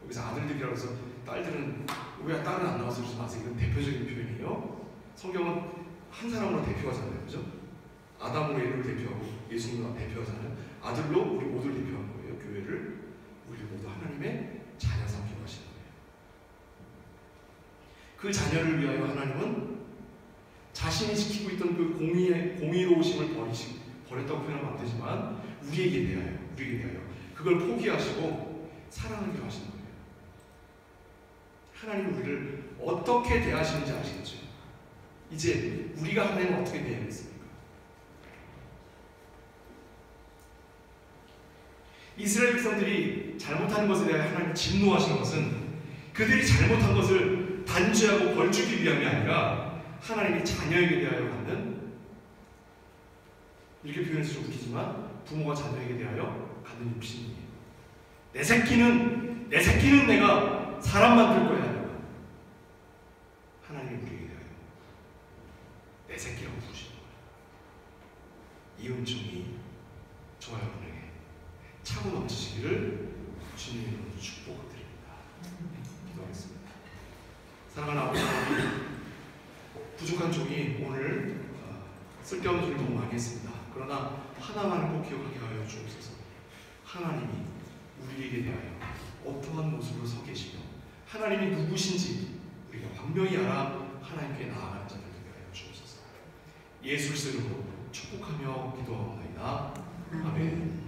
여기서 아들들이라고 해서 딸들은 왜 딸은 안 나와서 그러지 마세요. 이건 대표적인 표현이에요. 성경은 한 사람으로 대표하잖아요. 그죠? 아담으로 예를 대표하고 예수님을 대표하잖아요. 아들로 우리 모두를 대표하는 거예요. 교회를. 우리 모두 하나님의 자녀 삼기로 하시는 거예요. 그 자녀를 위하여 하나님은 자신이 지키고 있던 그 공의로우심을 버렸다고 표현하면 안 되지만 우리에게 대하여 그걸 포기하시고 사랑하기로 하시는 거예요. 하나님은 우리를 어떻게 대하시는지 아시겠죠? 이제 우리가 하나님을 어떻게 대하겠습니까? 이스라엘 백성들이 잘못한 것에 대해 하나님 진노하신 것은 그들이 잘못한 것을 단죄하고 벌주기 위함이 아니라 하나님이 자녀에게 대하여 갖는, 이렇게 표현해서 좀 웃기지만 부모가 자녀에게 대하여 갖는 욕심이에요. 내 새끼는 내가 사람 만들 거야. 하나님이 우리에게 대하여 내 새끼라고 부르시는 거예요. 이 은총이 저와 여러분에게 차고 넘치시기를 주님의 이름으로 축복드립니다. 기도하겠습니다. 사랑하는 아버지 하나님, 부족한 종이 오늘 쓸데없는 소리를 너무 많이 했습니다. 그러나 하나만을 꼭 기억하게 하여 주옵소서. 하나님이 우리에게 대하여 어떠한 모습으로 서 계시며 하나님이 누구신지 우리가 분명히 알아 하나님께 나아가는 자들 되게 하여 주옵소서. 예수 그리스도 이름으로 축복하며 기도하옵나이다. 아멘.